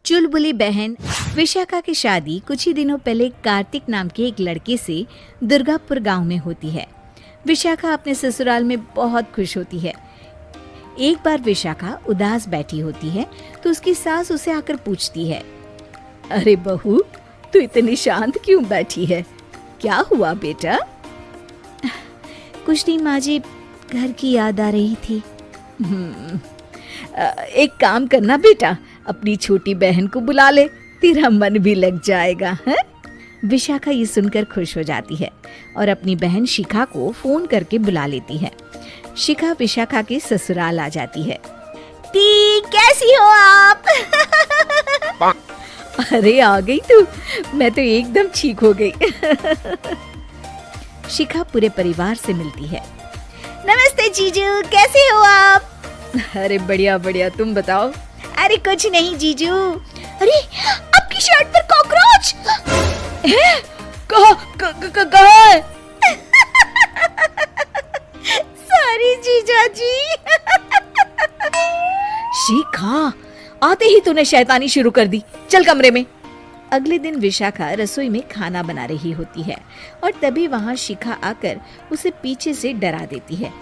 चुलबुली बहन विशाखा की शादी कुछ ही दिनों पहले कार्तिक नाम के एक लड़के से दुर्गापुर गांव में होती है। विशाखा अपने ससुराल में बहुत खुश होती है। एक बार विशाखा उदास बैठी होती है तो उसकी सास उसे आकर पूछती है, अरे बहू, तू इतनी शांत क्यों बैठी है? क्या हुआ बेटा? कुछ नहीं माँ जी, घर की याद आ रही थी। एक काम करना बेटा, अपनी छोटी बहन को बुला ले, तेरा मन भी लग जाएगा है? विशाखा ये सुनकर खुश हो जाती है और अपनी बहन शिखा को फोन करके बुला लेती है। शिखा विशाखा के ससुराल आ जाती है। ती, कैसी हो आप? अरे आ गई तू, मैं तो एकदम ठीक हो गई। शिखा पूरे परिवार से मिलती है। नमस्ते जीजू, कैसे हो आप? अरे बढ़िया बढ़िया, तुम बताओ। अरे कुछ नहीं जीजू। अरे आपकी शर्ट पर कॉकरोच है? कहाँ है? सॉरी जीजा जी। शिखा, आते ही तूने शैतानी शुरू कर दी, चल कमरे में। अगले दिन विशाखा रसोई में खाना बना रही होती है और तभी वहाँ शिखा आकर उसे पीछे से डरा देती है।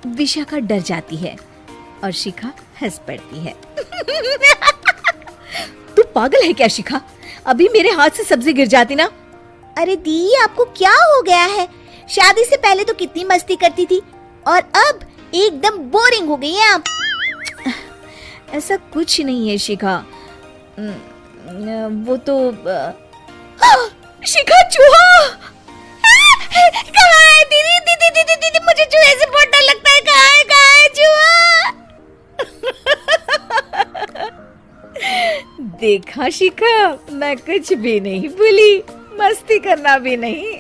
विशाखा डर जाती है और शिखा हंस पड़ती है। तू पागल है क्या शिखा? अभी मेरे हाथ से सब्जी गिर जाती ना। अरे दी, आपको क्या हो गया है? शादी से पहले तो कितनी मस्ती करती थी और अब एकदम बोरिंग हो गई है आप। ऐसा कुछ नहीं है शिखा, वो तो शिखा, चूहा कहाँ है? दीदी दीदी दीदी दीदी, मुझे चूहे से बहुत डर लगता है। कहाँ है चूहा? देखा शिखा, मैं कुछ भी नहीं भूली, मस्ती करना भी नहीं।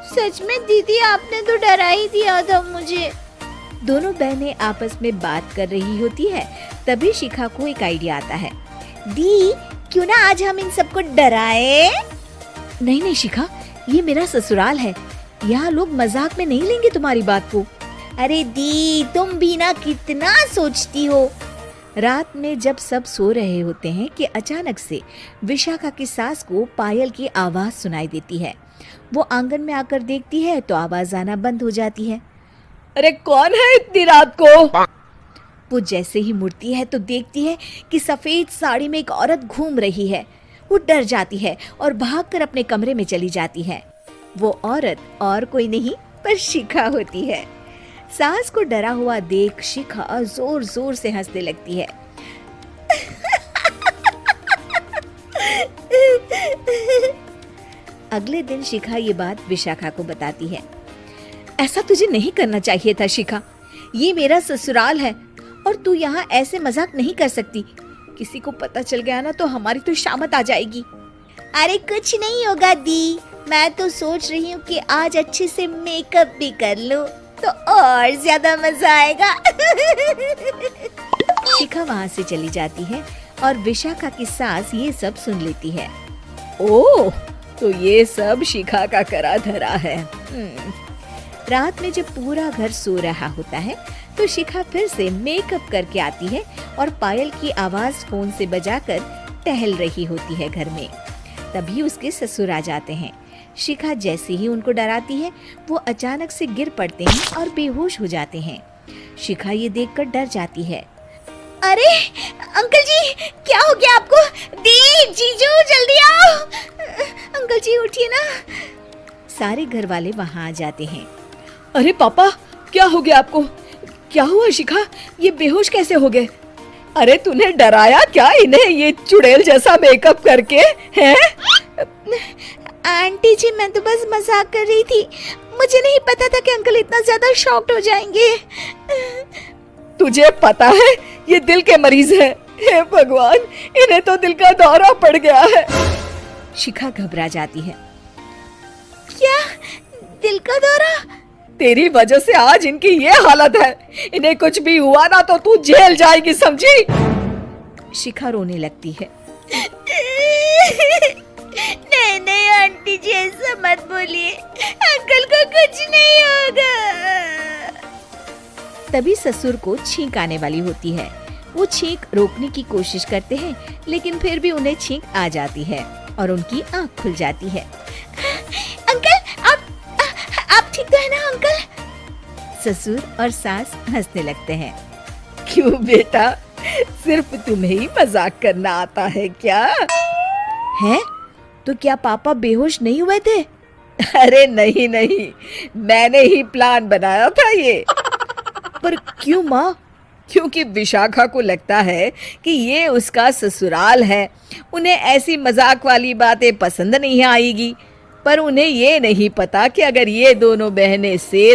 सच में दीदी, आपने तो डरा ही दिया था मुझे। दोनों बहनें आपस में बात कर रही होती है, तभी शिखा को एक आइडिया आता है। दी, क्यों ना आज हम इन सबको डराए? नहीं नहीं शिखा, ये मेरा ससुराल है, यहाँ लोग मजाक में नहीं लेंगे तुम्हारी बात को। अरे दी, तुम भी ना कितना सोचती हो। रात में जब सब सो रहे होते हैं कि अचानक से विशाखा की सास को पायल की आवाज सुनाई देती है। वो आंगन में आकर देखती है तो आवाज आना बंद हो जाती है। अरे कौन है इतनी रात को? वो जैसे ही मुड़ती है तो देखती है कि सफेद साड़ी में एक औरत घूम रही है। वो डर जाती है और भागकर अपने कमरे में चली जाती है। वो औरत और कोई नहीं पर शिखा होती है। सास को डरा हुआ देख शिखा जोर जोर से हंसने लगती है। अगले दिन शिखा ये बात विशाखा को बताती है। ऐसा तुझे नहीं करना चाहिए था शिखा, ये मेरा ससुराल है और तू यहाँ ऐसे मजाक नहीं कर सकती। किसी को पता चल गया ना तो हमारी तो शामत आ जाएगी। अरे कुछ नहीं होगा दी, मैं तो सोच रही हूँ कि आज अच्छे से मेकअप भी कर लूं तो और ज्यादा मजा आएगा। शिखा वहाँ से चली जाती है और विशाखा की सास ये सब सुन लेती है। ओह, तो ये सब शिखा का करा धरा है। रात में जब पूरा घर सो रहा होता है तो शिखा फिर से मेकअप करके आती है और पायल की आवाज फोन से बजाकर टहल रही होती है घर में। तभी उसके ससुर आ जाते हैं। शिखा जैसे ही उनको डराती है वो अचानक से गिर पड़ते हैं और बेहोश हो जाते हैं। शिखा ये देखकर डर जाती है। अरे अंकल जी, क्या हो गया आपको? दी, जीजू, जल्दी आओ। अंकल जी उठिए ना। सारे घर वाले वहाँ आ जाते हैं। अरे पापा, क्या हो गया आपको? क्या हुआ शिखा, ये बेहोश कैसे हो गए? अरे तूने डराया क्या इन्हें ये चुड़ैल जैसा मेकअप करके? हैं? आंटी जी, मैं तो बस मजाक कर रही थी, मुझे नहीं पता था कि अंकल इतना ज्यादा शॉक्ड हो जाएंगे। तुझे पता है ये दिल के मरीज हैं। हे भगवान, इन्हें तो दिल का दौरा पड़ गया है। शिखा घबरा जाती है। क्या दिल का दौरा? तेरी वजह से आज इनकी ये हालत है। इन्हें कुछ भी हुआ ना तो तू जेल जाएगी, समझी? शिखा रोने लगती है। नहीं नहीं आंटी जी, ऐसा मत बोलिए, अंकल को कुछ नहीं होगा। तभी ससुर को छींक आने वाली होती है। वो छींक रोकने की कोशिश करते हैं, लेकिन फिर भी उन्हें छींक आ जाती है और उनकी आंख खुल जाती है। अंकल, आप ठीक तो है ना अंकल? ससुर और सास हंसने लगते हैं। क्यों बेटा, सिर्फ तुम्हें ही मजाक करना आता है क्या? है तो क्या पापा बेहोश नहीं हुए थे? अरे नहीं नहीं, मैंने ही प्लान बनाया था ये। पर क्यों माँ? क्योंकि विशाखा को लगता है कि ये उसका ससुराल है, उन्हें ऐसी मजाक वाली बातें पसंद नहीं आएगी। पर उन्हें ये नहीं पता कि अगर ये दोनों बहनें शेर